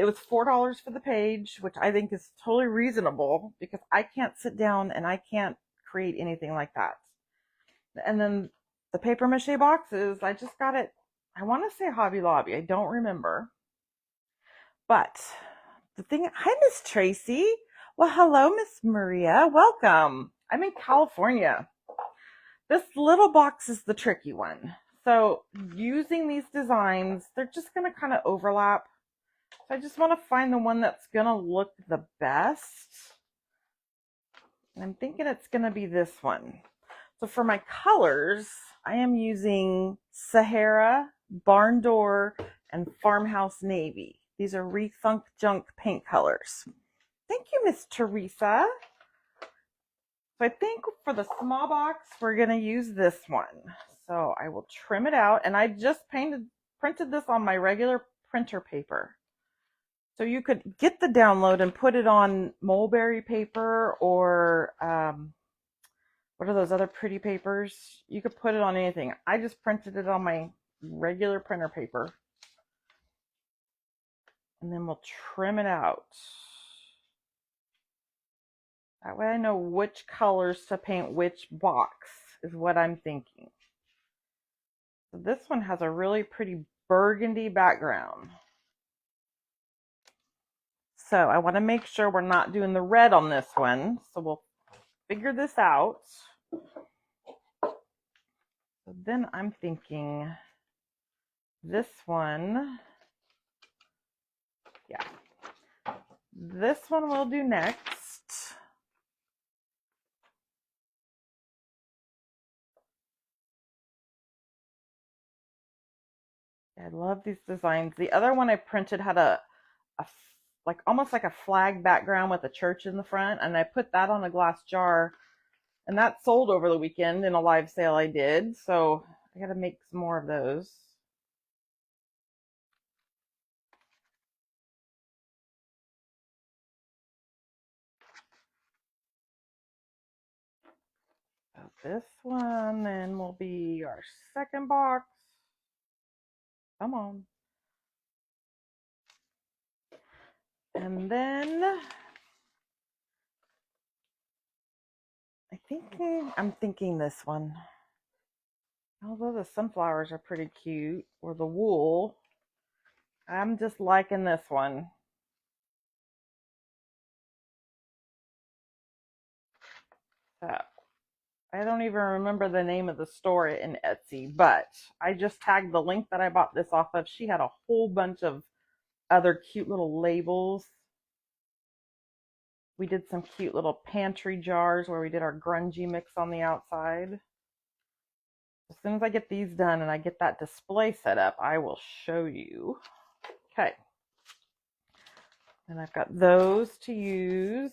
it was $4 for the page, which I think is totally reasonable because I can't sit down and I can't create anything like that. And then the paper mache boxes, I just got it, I want to say Hobby Lobby. I don't remember. But the thing, hi, Miss Tracy. Well, hello, Miss Maria. Welcome. I'm in California. This little box is the tricky one. So using these designs, they're just going to kind of overlap. So I just want to find the one that's going to look the best. And I'm thinking it's going to be this one. So for my colors, I am using Sahara, Barn Door, and Farmhouse Navy. These are Rethunk Junk paint colors. Thank you, Miss Teresa. So I think for the small box, we're going to use this one. So I will trim it out. And I just printed this on my regular printer paper. So you could get the download and put it on mulberry paper or what are those other pretty papers? You could put it on anything. I just printed it on my regular printer paper. And then we'll trim it out. That way I know which colors to paint which box is what I'm thinking. So this one has a really pretty burgundy background. So I want to make sure we're not doing the red on this one. So we'll figure this out. So then I'm thinking this one, yeah, this one we'll do next. I love these designs. The other one I printed had a like almost like a flag background with a church in the front, and I put that on a glass jar, and that sold over the weekend in a live sale I did. So I got to make some more of those. So this one then will be our second box. Come on. And then I'm thinking this one. Although the sunflowers are pretty cute, or the wool, I'm just liking this one. So I don't even remember the name of the store in Etsy, but I just tagged the link that I bought this off of. She had a whole bunch of other cute little labels. We did some cute little pantry jars where we did our grungy mix on the outside. As soon as I get these done and I get that display set up, I will show you. Okay. And I've got those to use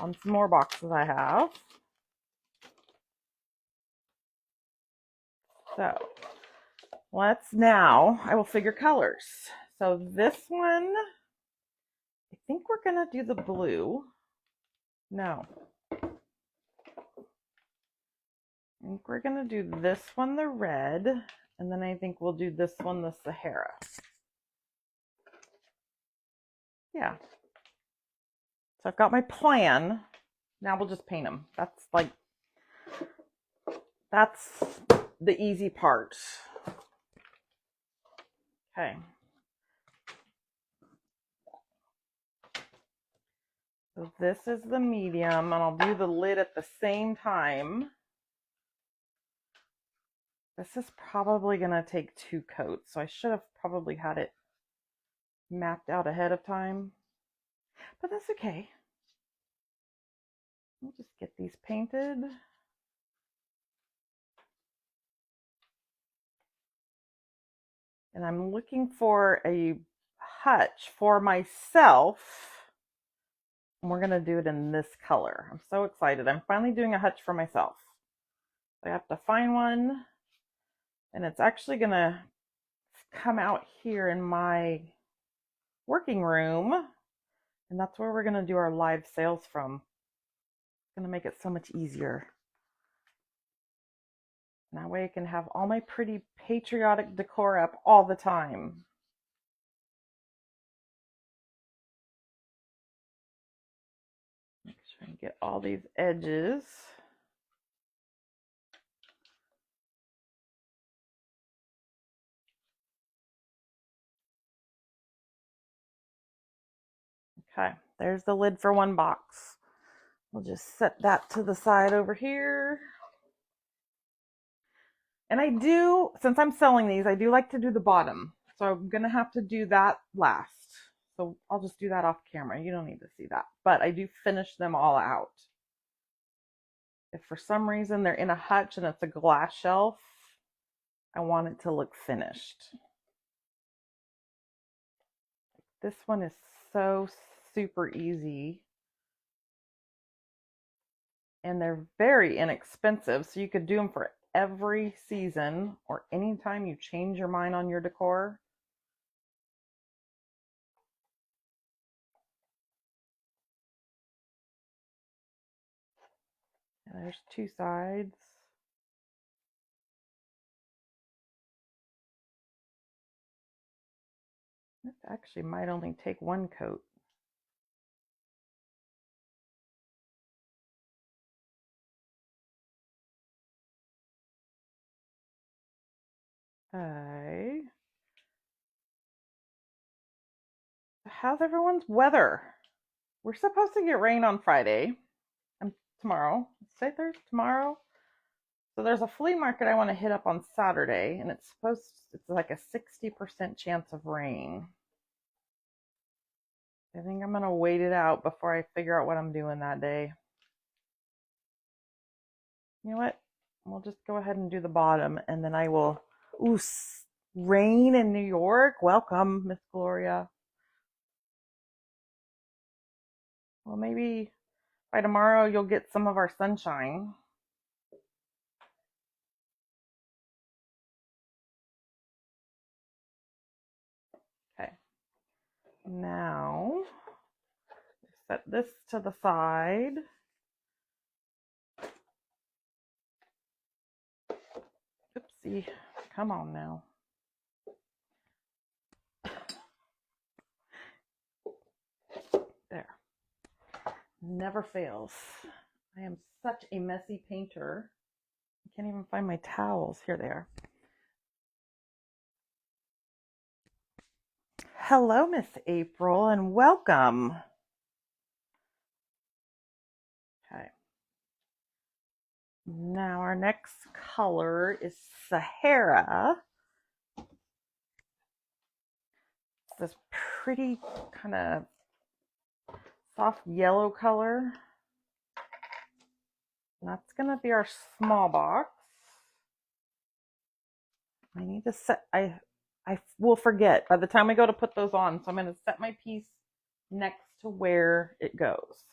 on some more boxes I have. So I will figure colors. So this one, I think we're going to do the blue. No. I think we're going to do this one, the red, and then I think we'll do this one, the Sahara. Yeah. So I've got my plan. Now we'll just paint them. That's the easy part. Okay. So this is the medium, and I'll do the lid at the same time. This is probably going to take 2 coats, so I should have probably had it mapped out ahead of time. But that's okay. We'll just get these painted. And I'm looking for a hutch for myself. And we're going to do it in this color. I'm so excited. I'm finally doing a hutch for myself. I have to find one. And it's actually going to come out here in my working room. And that's where we're going to do our live sales from. It's going to make it so much easier. And that way I can have all my pretty patriotic decor up all the time. get all these edges. Okay, there's the lid for one box. We'll just set that to the side over here. And I do, since I'm selling these, I do like to do the bottom. So I'm going to have to do that last. So I'll just do that off camera. You don't need to see that. But I do finish them all out. If for some reason they're in a hutch and it's a glass shelf, I want it to look finished. This one is so super easy. And they're very inexpensive. So you could do them for every season or anytime you change your mind on your decor. And there's two sides. This actually might only take one coat. Okay. How's everyone's weather? We're supposed to get rain on Friday and tomorrow. Say Thursday, tomorrow. So there's a flea market I want to hit up on Saturday, and it's like a 60% chance of rain. I think I'm gonna wait it out before I figure out what I'm doing that day. You know what? We'll just go ahead and do the bottom, and then I will. Ooh, rain in New York. Welcome, Miss Gloria. Well, maybe by tomorrow you'll get some of our sunshine. Okay. Now, set this to the side. Oopsie. Come on now. There. Never fails. I am such a messy painter. I can't even find my towels. Here they are. Hello, Miss April, and welcome. Okay. Now our next color is Sahara. It's this pretty kind of soft yellow color. And that's going to be our small box. I need to set, I will forget by the time I go to put those on. So I'm going to set my piece next to where it goes.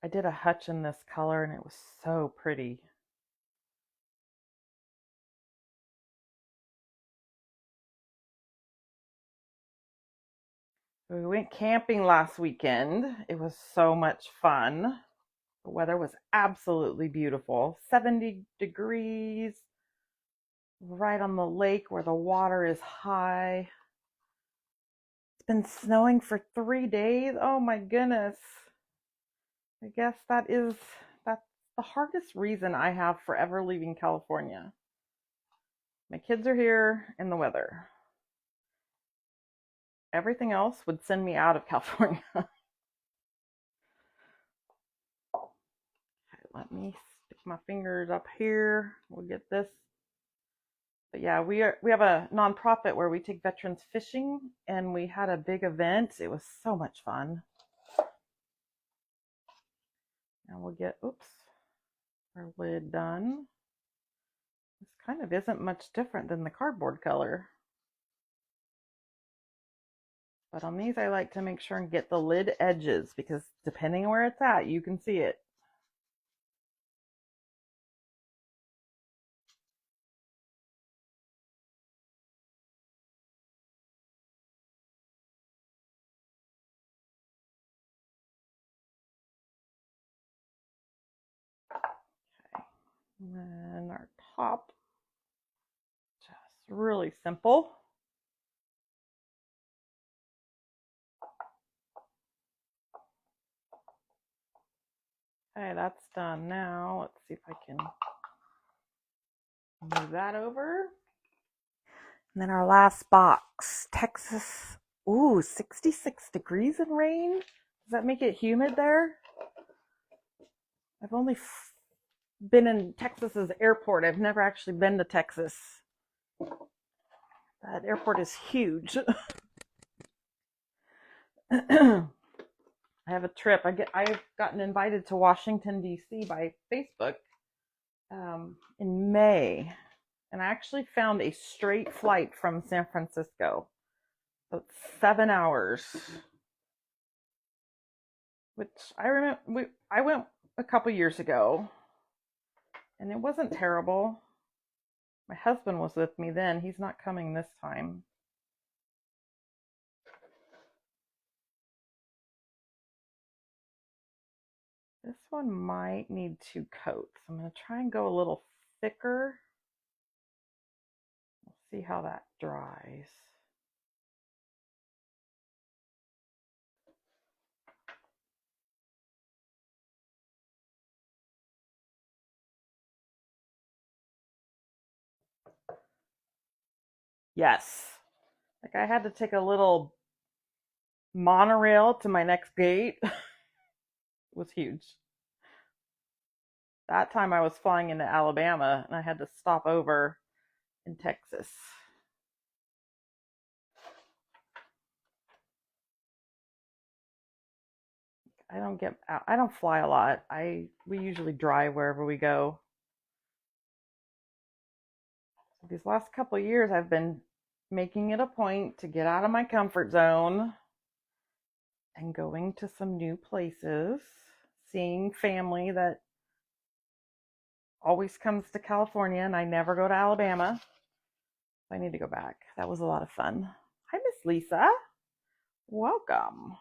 I did a hutch in this color and it was so pretty. We went camping last weekend. It was so much fun. The weather was absolutely beautiful. 70 degrees, right on the lake where the water is high. It's been snowing for 3 days. Oh my goodness. I guess that's the hardest reason I have for ever leaving California. My kids are here and the weather. Everything else would send me out of California. Okay, let me stick my fingers up here. We'll get this. But yeah, we have a nonprofit where we take veterans fishing, and we had a big event. It was so much fun. And we'll get, oops, our lid done. This kind of isn't much different than the cardboard color. But on these, I like to make sure and get the lid edges because depending on where it's at, you can see it. Okay. And then our top, just really simple. Okay, that's done now. Let's see if I can move that over. And then our last box, Texas. Ooh, 66 degrees and rain. Does that make it humid there? I've only been in Texas's airport. I've never actually been to Texas. That airport is huge. I have a trip. I've gotten invited to Washington, D.C. by Facebook in May. And I actually found a straight flight from San Francisco. So it's 7 hours. Which I remember, I went a couple years ago. And it wasn't terrible. My husband was with me then. He's not coming this time. This one might need 2 coats. I'm going to try and go a little thicker. We'll see how that dries. Yes. Like I had to take a little monorail to my next gate. It was huge. That time I was flying into Alabama and I had to stop over in Texas. I don't fly a lot. We usually drive wherever we go. These last couple of years I've been making it a point to get out of my comfort zone and going to some new places, seeing family that always comes to California and I never go to Alabama. I need to go back. That was a lot of fun. Hi, Miss Lisa. Welcome.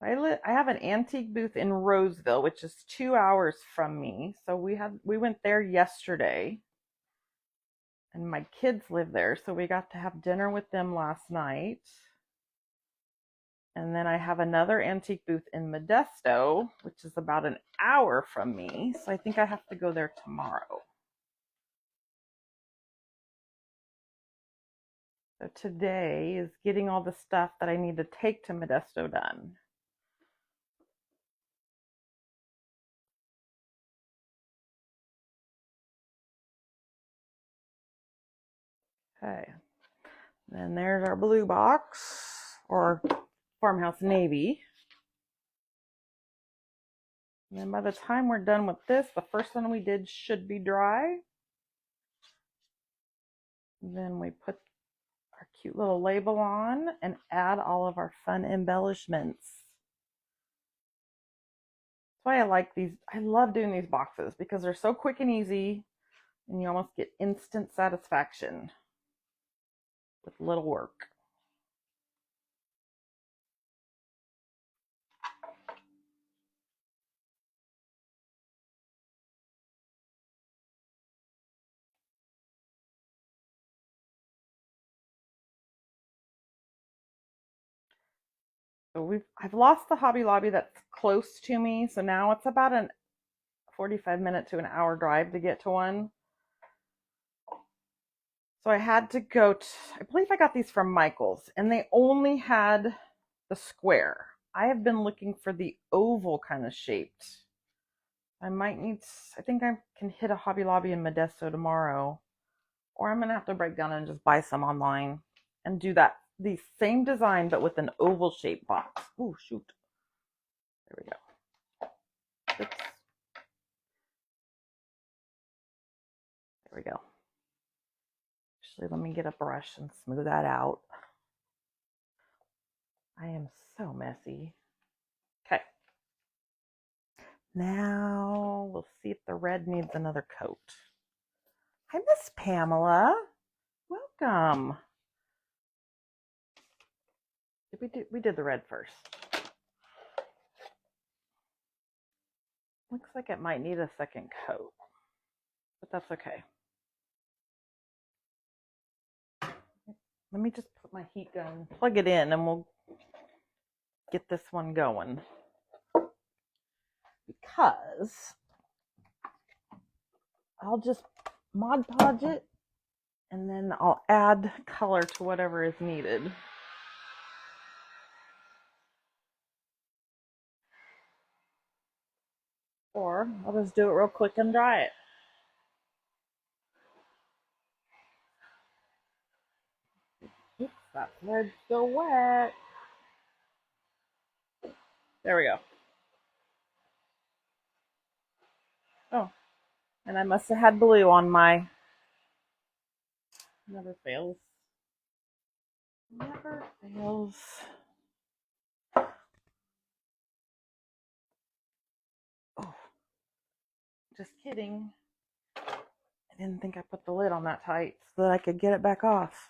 I have an antique booth in Roseville, which is 2 hours from me. So we went there yesterday. And my kids live there, so we got to have dinner with them last night. And then I have another antique booth in Modesto, which is about an hour from me. So I think I have to go there tomorrow. So today is getting all the stuff that I need to take to Modesto done. Okay. Then there's our blue box, or Farmhouse Navy. And then by the time we're done with this, the first one we did should be dry. And then we put our cute little label on and add all of our fun embellishments. That's why I like these. I love doing these boxes because they're so quick and easy and you almost get instant satisfaction with little work. So I've lost the Hobby Lobby that's close to me, so now it's about a 45-minute to an hour drive to get to one. So I had to go to, I believe I got these from Michael's, and they only had the square. I have been looking for the oval kind of shaped. I think I can hit a Hobby Lobby in Modesto tomorrow, or I'm gonna have to break down and just buy some online and do the same design but with an oval shaped box. Oh shoot! There we go. Oops. There we go. Actually, let me get a brush and smooth that out. I am so messy. Okay. Now we'll see if the red needs another coat. Hi, Miss Pamela. Welcome. We did the red first. Looks like it might need a second coat. but that's okay. Let me just put my heat gun, plug it in, and we'll get this one going. Because I'll just Mod Podge it, and then I'll add color to whatever is needed. Or I'll just do it real quick and dry it. Oops, that thread's still wet. There we go. Oh, and I must have had blue on my... Never fails. Never fails. Oh, just kidding. I didn't think I put the lid on that tight so that I could get it back off.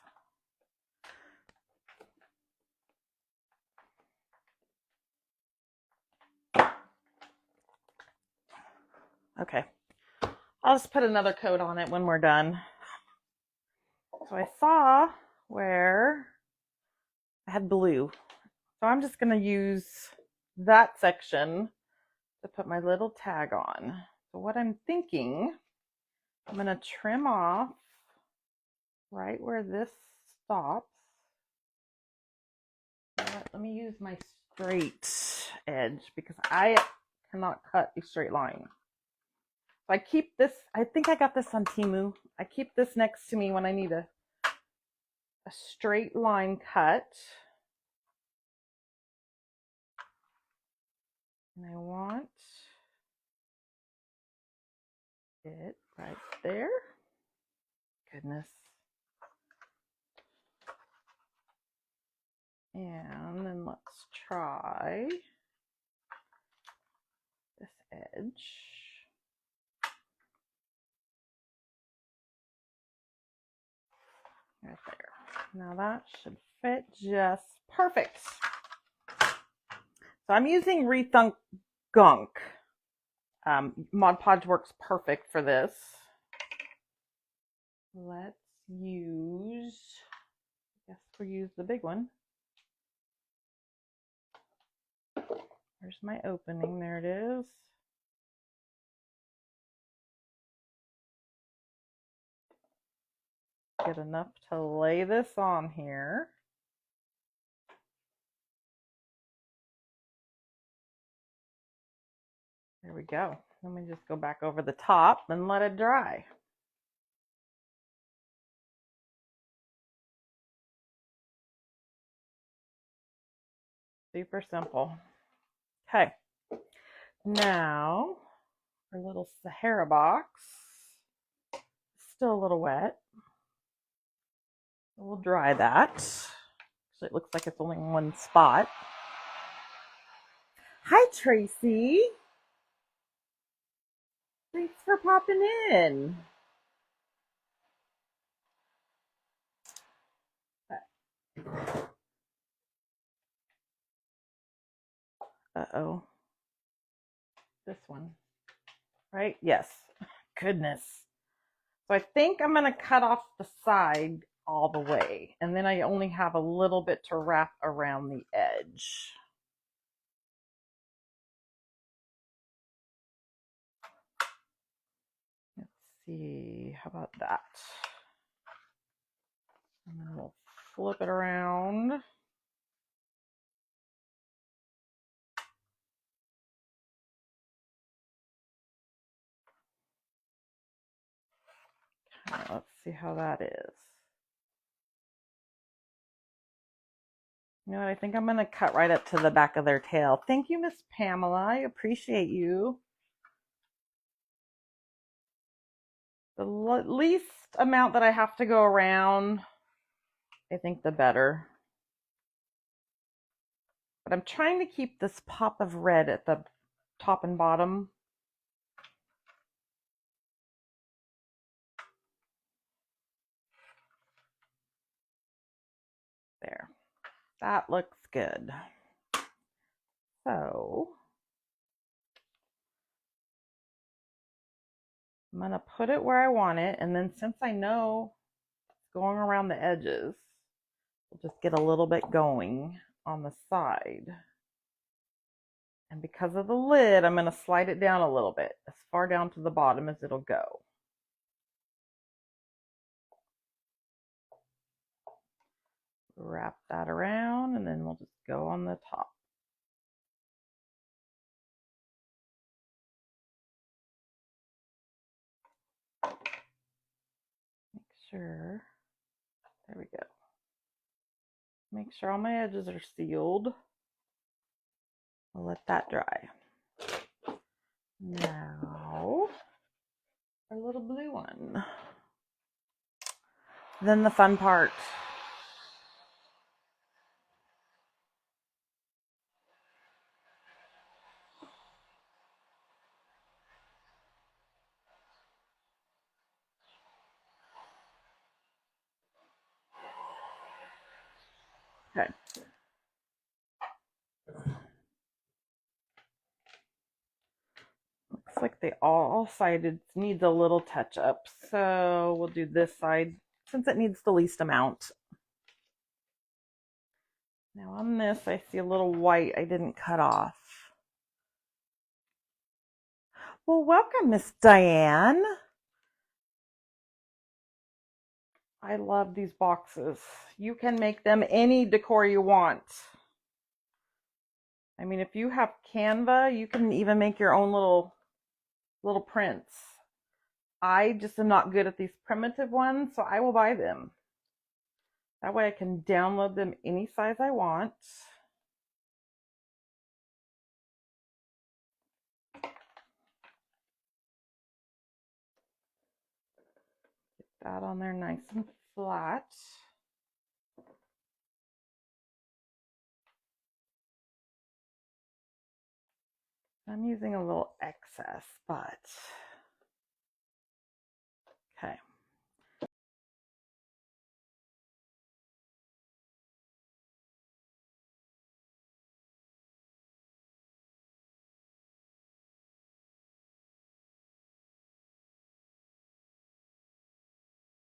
Okay, I'll just put another coat on it when we're done. So I saw where I had blue. So I'm just going to use that section to put my little tag on. So what I'm thinking, I'm going to trim off right where this stops. Let me use my straight edge because I cannot cut a straight line. So I keep this, I think I got this on Temu. I keep this next to me when I need a straight line cut. And I want it right there. Goodness. And then let's try this edge. Right there. Now that should fit just perfect. So I'm using Rethunk Gunk. Mod Podge works perfect for this. Let's use, I guess we'll use the big one. There's my opening, there it is. Get enough to lay this on here. There we go. Let me just go back over the top and let it dry. Super simple. Okay. Now, our little Sahara box. Still a little wet. We'll dry that. Actually, it looks like it's only in one spot. Hi, Tracy. Thanks for popping in. Uh-oh. This one, right? Yes. Goodness. So I think I'm going to cut off the side all the way. And then I only have a little bit to wrap around the edge. Let's see. How about that? And then we'll flip it around. Let's see how that is. You know what? I think I'm going to cut right up to the back of their tail. Thank you, Miss Pamela. I appreciate you. The least amount that I have to go around, I think the better. But I'm trying to keep this pop of red at the top and bottom. There. That looks good. So I'm going to put it where I want it, and then since I know it's going around the edges, we'll just get a little bit going on the side. And because of the lid, I'm going to slide it down a little bit, as far down to the bottom as it'll go. Wrap that around, and then we'll just go on the top. Make sure, there we go. Make sure all my edges are sealed. I'll let that dry. Now, our little blue one. Then the fun part. Okay. Looks like they all sided needs a little touch up. So we'll do this side since it needs the least amount. Now on this, I see a little white I didn't cut off. Well, welcome, Miss Diane. I love these boxes. You can make them any decor you want. I mean, if you have Canva, you can even make your own little prints. I just am not good at these primitive ones, so I will buy them. That way I can download them any size I want. Get that on there nice and flat. I'm using a little excess, but